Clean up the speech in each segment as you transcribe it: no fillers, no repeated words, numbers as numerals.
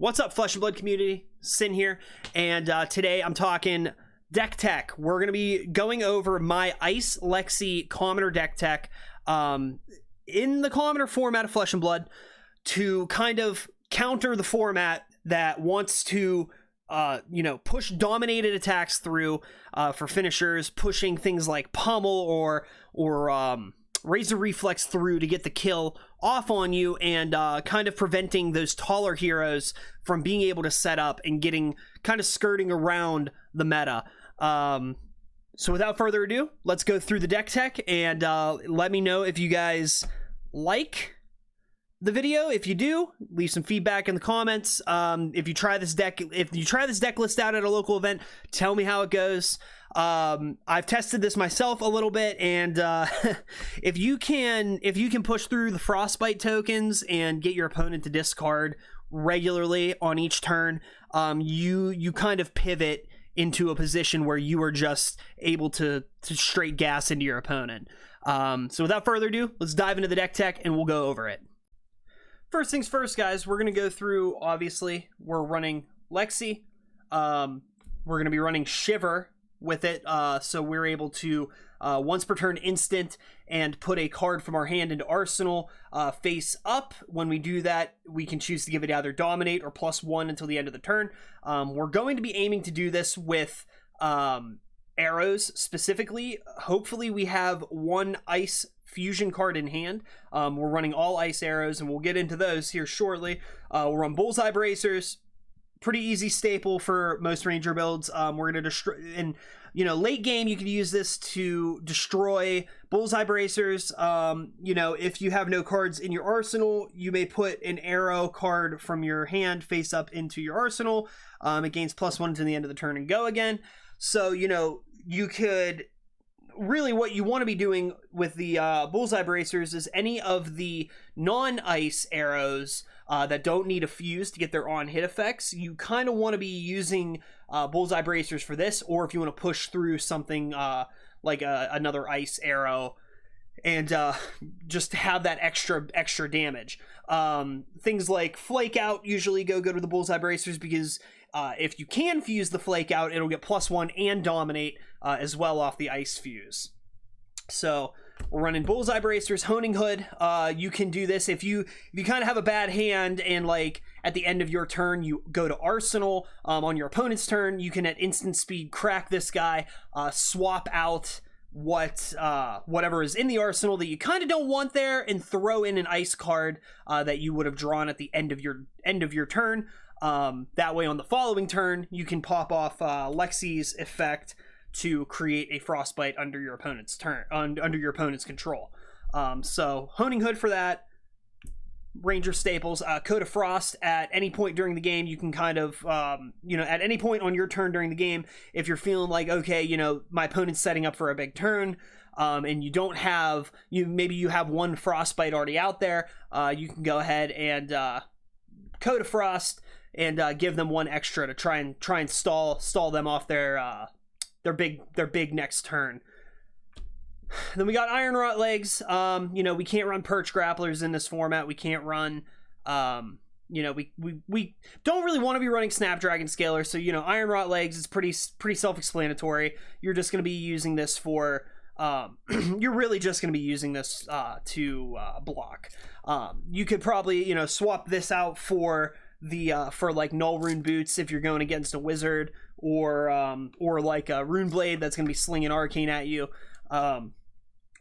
What's up, Flesh and Blood community? Sin here, and today I'm talking deck tech. We're going to be going over my Ice Lexi commoner deck tech in the commoner format of Flesh and Blood to kind of counter the format that wants to push dominated attacks through for finishers, pushing things like pummel or Razor Reflex through to get the kill off on you, and kind of preventing those taller heroes from being able to set up and getting kind of skirting around the meta. So without further ado, let's go through the deck tech, and let me know if you guys like the video. If you do, leave some feedback in the comments. If you try this deck list out at a local event, tell me how it goes. I've tested this myself a little bit, and if you can push through the Frostbite tokens and get your opponent to discard regularly on each turn, you kind of pivot into a position where you are just able to straight gas into your opponent. So without further ado, let's dive into the deck tech and we'll go over it. First things first, guys, we're going to go through, obviously, we're running Lexi. We're going to be running Shiver with it, so we're able to, once per turn instant, and put a card from our hand into Arsenal face up. When we do that, we can choose to give it either Dominate or +1 until the end of the turn. We're going to be aiming to do this with arrows specifically. Hopefully we have one Ice Fusion card in hand. We're running all Ice arrows, and we'll get into those here shortly. We'll run Bullseye Bracers. Pretty easy staple for most Ranger builds. We're going to destroy, and late game you can use this to destroy Bullseye Bracers. If you have no cards in your arsenal, you may put an arrow card from your hand face up into your arsenal. It gains +1 to the end of the turn and go again. So you could really, what you want to be doing with the Bullseye Bracers is any of the non-ice arrows that don't need a fuse to get their on-hit effects. You kind of want to be using Bullseye Bracers for this, or if you want to push through something like another ice arrow and just have that extra damage. Things like Flake Out usually go good with the Bullseye Bracers, because if you can fuse the Flake Out, it'll get +1 and Dominate as well off the ice fuse. So we're running Bullseye Bracers, Honing Hood. You can do this if you kind of have a bad hand, and like at the end of your turn you go to Arsenal. On your opponent's turn, you can at instant speed crack this guy, swap out whatever is in the arsenal that you kind of don't want there, and throw in an ice card that you would have drawn at the end of your turn. That way on the following turn you can pop off Lexi's effect to create a Frostbite under your opponent's turn, under your opponent's control. So Honing Hood for that. Ranger staples, Coat of Frost. At any point during the game, you can kind of at any point on your turn during the game, if you're feeling like, okay, my opponent's setting up for a big turn, and you don't have, maybe you have one Frostbite already out there, you can go ahead and Coat of Frost and give them one extra to try and stall them off their big next turn. Then we got Iron Rot Legs. We can't run Perch Grapplers in this format. We can't run, we don't really want to be running Snapdragon Scaler. So, Iron Rot Legs is pretty self-explanatory. You're just going to be using this for, you're really just going to be using this to block. You could probably, swap this out for for like Null Rune Boots if you're going against a wizard, or like a Rune Blade that's going to be slinging arcane at you.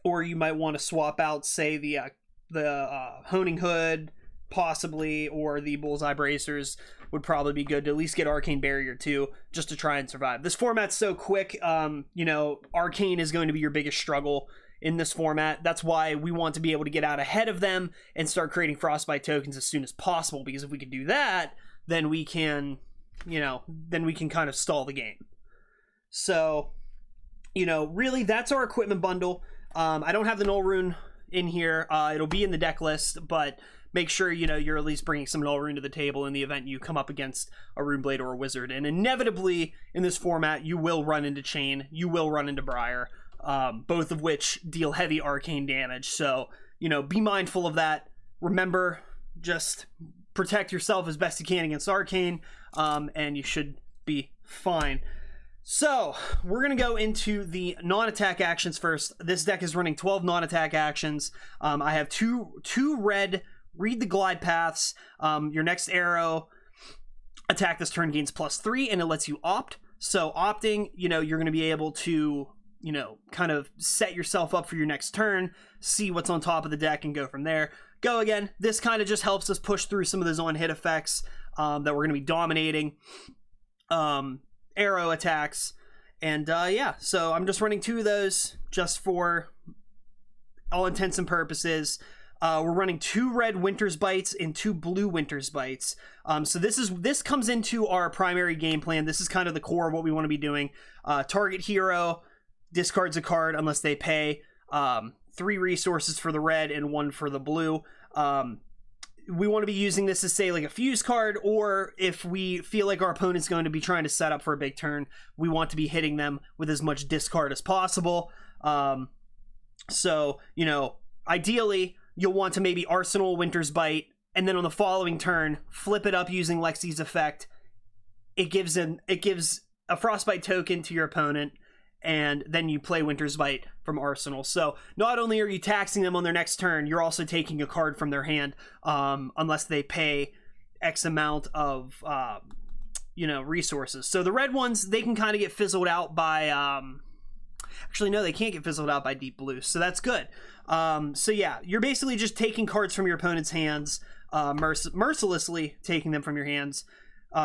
Or you might want to swap out, say, the Honing Hood, possibly, or the Bullseye Bracers would probably be good to at least get Arcane Barrier too, just to try and survive. This format's so quick, Arcane is going to be your biggest struggle in this format. That's why we want to be able to get out ahead of them and start creating Frostbite tokens as soon as possible, because if we can do that, then we can, kind of stall the game. So, really, that's our equipment bundle. I don't have the Null Rune in here. It'll be in the deck list, but make sure, you're at least bringing some Null Rune to the table in the event you come up against a Rune Blade or a Wizard. And inevitably, in this format, you will run into Chane, you will run into Briar, both of which deal heavy arcane damage. So, be mindful of that. Remember, just protect yourself as best you can against Arcane, and you should be fine. So we're going to go into the non-attack actions first. This deck is running 12 non-attack actions. I have two red, read the glide paths. Your next arrow attack this turn gains +3, and it lets you opt. So opting, you're going to be able to, kind of set yourself up for your next turn, see what's on top of the deck, and go from there. Go again. This kind of just helps us push through some of those on-hit effects that we're going to be dominating. Arrow attacks, and yeah, so I'm just running 2 of those just for all intents and purposes. We're running 2 red Winter's Bites and 2 blue Winter's Bites. So this comes into our primary game plan. This is kind of the core of what we want to be doing. Target hero discards a card unless they pay 3 resources for the red and 1 for the blue. We want to be using this as, say, like a fuse card, or if we feel like our opponent's going to be trying to set up for a big turn, we want to be hitting them with as much discard as possible. So, ideally, you'll want to maybe Arsenal Winter's Bite, and then on the following turn, flip it up using Lexi's effect. It gives a Frostbite token to your opponent, and then you play Winter's Bite from Arsenal. So not only are you taxing them on their next turn, you're also taking a card from their hand, unless they pay X amount of resources. So the red ones, they can kind of get fizzled out by actually no, they can't get fizzled out by deep blue, so that's good. So yeah, you're basically just taking cards from your opponent's hands, mercilessly taking them from your hands,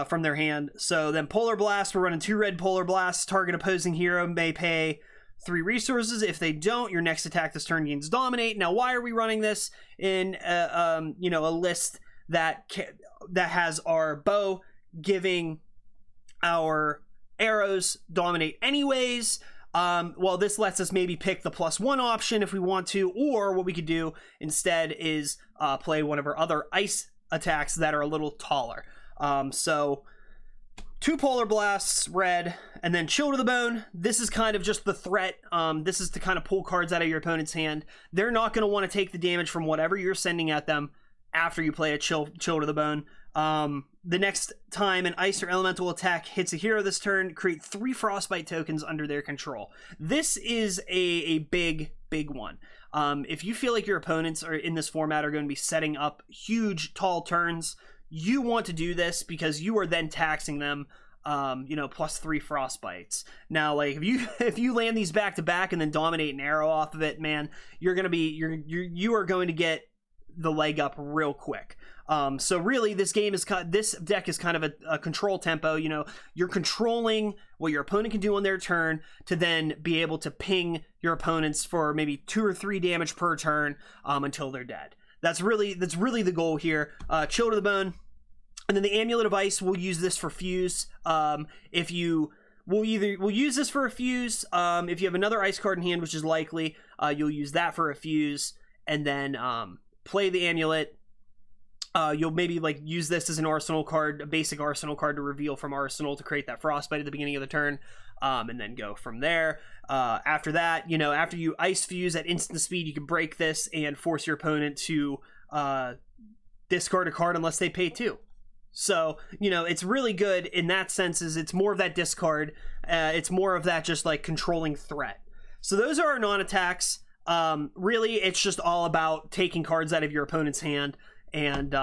from their hand. So then Polar Blast, we're running 2 red Polar Blasts. Target opposing hero may pay 3 resources. If they don't, your next attack this turn gains Dominate. Now, why are we running this in a list that has our bow giving our arrows Dominate anyways? Well, this lets us maybe pick the +1 option if we want to, or what we could do instead is play one of our other ice attacks that are a little taller. So 2 Polar Blasts, red, and then Chill to the Bone. This is kind of just the threat. This is to kind of pull cards out of your opponent's hand. They're not going to want to take the damage from whatever you're sending at them after you play a Chill to the Bone. The next time an ice or elemental attack hits a hero this turn, create 3 Frostbite tokens under their control. This is a big one. If you feel like your opponents are in this format are going to be setting up huge, tall turns, you want to do this because you are then taxing them, +3 Frostbites. Now, like if you land these back to back and then dominate an arrow off of it, man, you are going to get the leg up real quick. So really, this deck is kind of a control tempo. You're controlling what your opponent can do on their turn to then be able to ping your opponents for maybe 2 or 3 damage per turn until they're dead. That's really the goal here. Chill to the Bone. And then the Amulet of Ice, we'll use this for fuse. We'll use this for a fuse. If you have another ice card in hand, which is likely, you'll use that for a fuse, and then play the Amulet. You'll maybe use this as an Arsenal card, a basic Arsenal card to reveal from Arsenal to create that Frostbite at the beginning of the turn, and then go from there. After that, after you Ice Fuse at instant speed, you can break this and force your opponent to discard a card unless they pay 2. So, it's really good in that sense. It's more of that discard. It's more of that just controlling threat. So those are our non-attacks. Really, it's just all about taking cards out of your opponent's hand and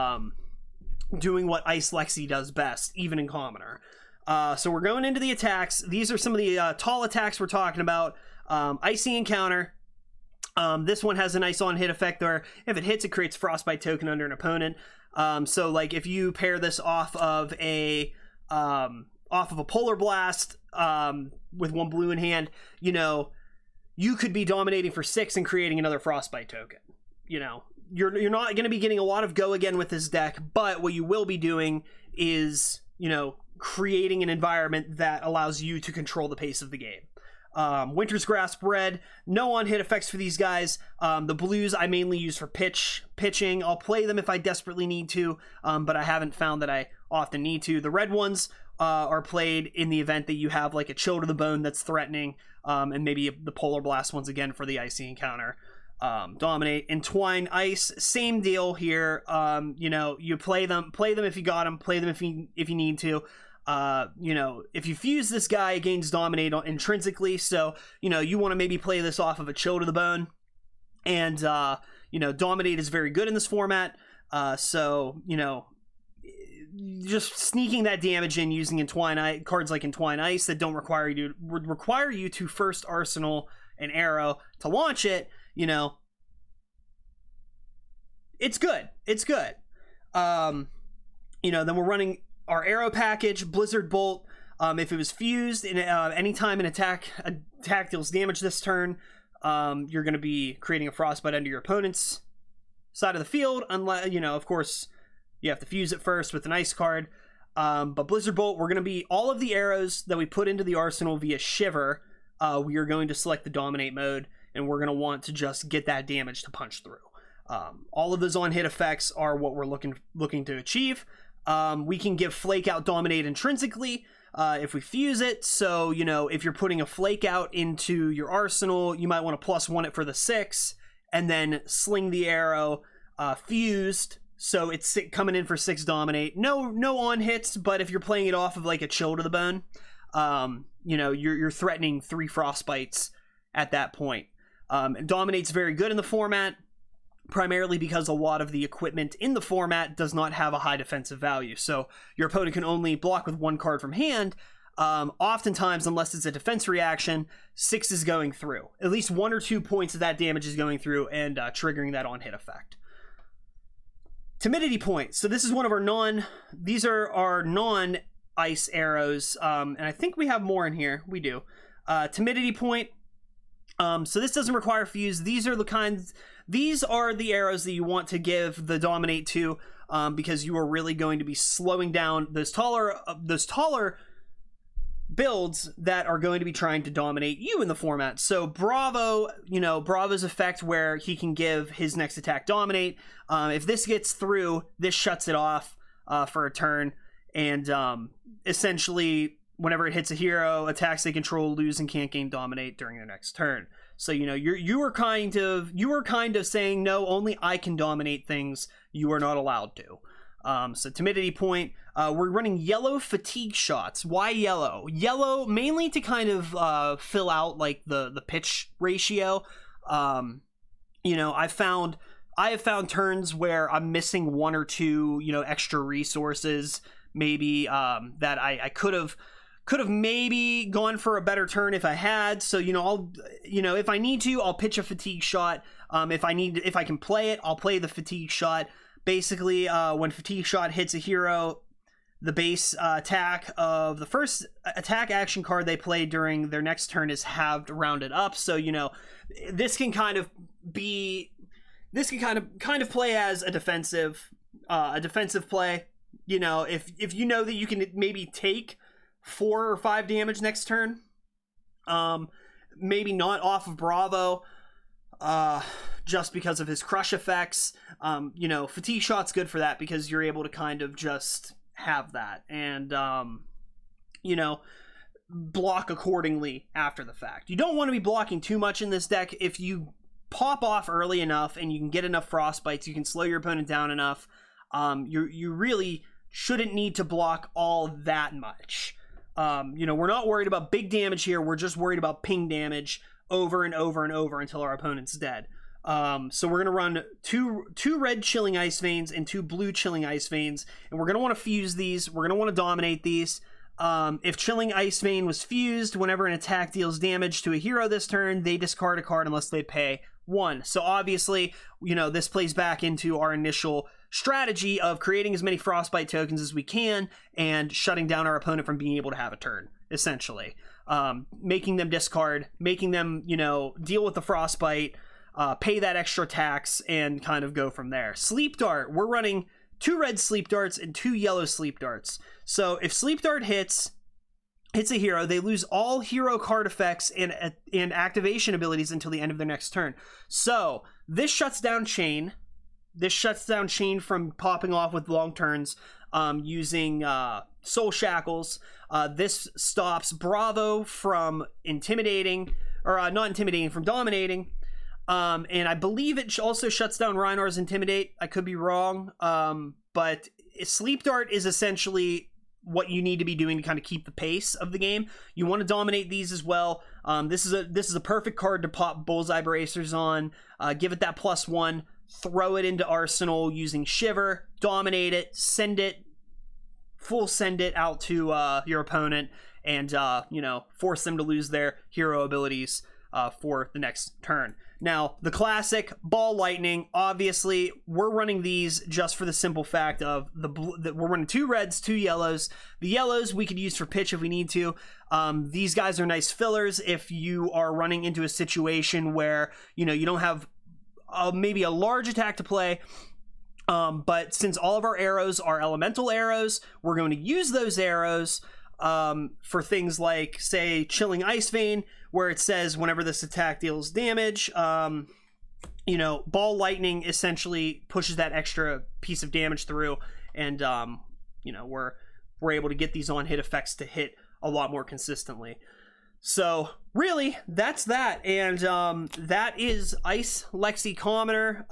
doing what Ice Lexi does best, even in Commoner. So we're going into the attacks. These are some of the tall attacks we're talking about. Icy Encounter. This one has a nice on-hit effect where if it hits, it creates Frostbite token under an opponent. So if you pair this off of a Polar Blast with 1 blue in hand, you could be dominating for 6 and creating another Frostbite token. You're not going to be getting a lot of go again with this deck, but what you will be doing is, creating an environment that allows you to control the pace of the game. Winter's Grasp red, no on-hit effects for these guys. The blues I mainly use for pitching. I'll play them if I desperately need to, but I haven't found that I often need to. The red ones are played in the event that you have a Chill to the Bone that's threatening, and maybe the Polar Blast once again for the Icy Encounter. dominate. Entwine Ice, same deal here. You know, you play them if you got them, play them if you need to. You know, if you fuse this guy, it gains dominate intrinsically, so you know you want to maybe play this off of a chill to the bone. And you know, dominate is very good in this format, so you know, just sneaking that damage in using cards like Entwine Ice that don't require you to first arsenal an arrow to launch it, you know, it's good. You know, then we're running our arrow package, Blizzard Bolt. If it was fused in anytime an attack deals damage this turn, you're going to be creating a Frostbite under your opponent's side of the field, unless, you know, of course you have to fuse it first with an ice card. But Blizzard Bolt, we're going to be all of the arrows that we put into the arsenal via Shiver. We are going to select the dominate mode, and we're going to want to just get that damage to punch through. All of those on hit effects are what we're looking to achieve. We can give Flake Out dominate intrinsically if we fuse it. So, you know, if you're putting a Flake Out into your arsenal, you might want to +1 it for the 6, and then sling the arrow fused. So it's coming in for 6 dominate. No on hits, but if you're playing it off of like a chill to the bone, you know, you're threatening 3 Frostbites at that point. Dominate's very good in the format, primarily because a lot of the equipment in the format does not have a high defensive value. So your opponent can only block with 1 card from hand. Oftentimes, unless it's a defense reaction, 6 is going through. At least 1 or 2 points of that damage is going through and triggering that on hit effect. Timidity point. So this is one of these are our non-ice arrows. And I think we have more in here. We do. Timidity point. So this doesn't require fuse. These are the arrows that you want to give the dominate to, because you are really going to be slowing down those taller builds that are going to be trying to dominate you in the format. So Bravo, you know, Bravo's effect where he can give his next attack dominate. If this gets through, this shuts it off for a turn, and essentially whenever it hits a hero, attacks they control lose and can't gain dominate during their next turn. So, you know, you were kind of saying, no, only I can dominate things. You are not allowed to. So timidity point. We're running yellow fatigue shots. Why yellow? Yellow mainly to kind of fill out like the pitch ratio. You know, I have found turns where I'm missing 1 or 2, you know, extra resources maybe that I could have maybe gone for a better turn if I had. So, you know, if I need to, I'll pitch a fatigue shot. If I can play it, I'll play the fatigue shot. Basically, when fatigue shot hits a hero, the base attack of the first attack action card they play during their next turn is halved, rounded up. So, you know, this can kind of play as a defensive play. You know, if you know that you can maybe take 4 or 5 damage next turn, maybe not off of Bravo, just because of his crush effects. You know, fatigue shot's good for that because you're able to kind of just have that and you know, block accordingly after the fact. You don't want to be blocking too much in this deck. If you pop off early enough and you can get enough Frostbites, you can slow your opponent down enough, you really shouldn't need to block all that much. You know, we're not worried about big damage here. We're just worried about ping damage over and over and over until our opponent's dead. So we're going to run two red Chilling Ice Veins and 2 blue Chilling Ice Veins, and we're going to want to fuse these. We're going to want to dominate these. If Chilling Ice Vein was fused, whenever an attack deals damage to a hero this turn, they discard a card unless they pay 1. So obviously, you know, this plays back into our initial strategy of creating as many Frostbite tokens as we can and shutting down our opponent from being able to have a turn, essentially. Making them discard, making them, you know, deal with the Frostbite, pay that extra tax, and kind of go from there. Sleep Dart, we're running 2 red Sleep Darts and 2 yellow Sleep Darts. So if Sleep Dart hits a hero, they lose all hero card effects and activation abilities until the end of their next turn. So this shuts down Chane. This shuts down Chane from popping off with long turns using Soul Shackles. This stops Bravo from intimidating, or not intimidating, from dominating. And I believe it also shuts down Rhinar's Intimidate. I could be wrong, but Sleep Dart is essentially what you need to be doing to kind of keep the pace of the game. You want to dominate these as well. This is a perfect card to pop Bullseye Bracers on. Give it that +1. Throw it into Arsenal using Shiver. Dominate it. Send it. Full send it out to your opponent, and force them to lose their hero abilities for the next turn. Now, the classic Ball Lightning, obviously, we're running these just for the simple fact of we're running 2 reds, 2 yellows. The yellows we could use for pitch if we need to. These guys are nice fillers if you are running into a situation where, you don't have maybe a large attack to play. But since all of our arrows are elemental arrows, we're going to use those arrows for things like, say, Chilling Ice Vein, where it says whenever this attack deals damage, Ball Lightning essentially pushes that extra piece of damage through, and we're able to get these on hit effects to hit a lot more consistently. So really, that's that, and that is Ice Lexi Commoner.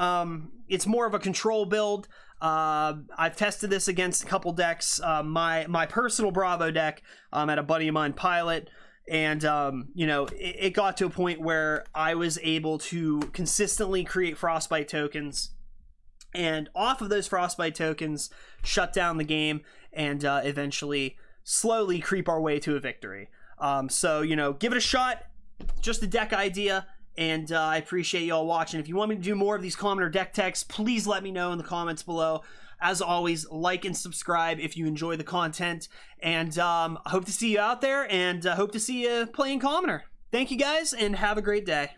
It's more of a control build. I've tested this against a couple decks. My personal Bravo deck at a buddy of mine, Pilot, and it got to a point where I was able to consistently create Frostbite tokens, and off of those Frostbite tokens, shut down the game, and eventually slowly creep our way to a victory. So give it a shot. Just a deck idea, and I appreciate y'all watching. If you want me to do more of these Commoner deck techs, please let me know in the comments below. As always, like and subscribe if you enjoy the content, and I hope to see you out there, and hope to see you playing Commoner. Thank you guys, and have a great day.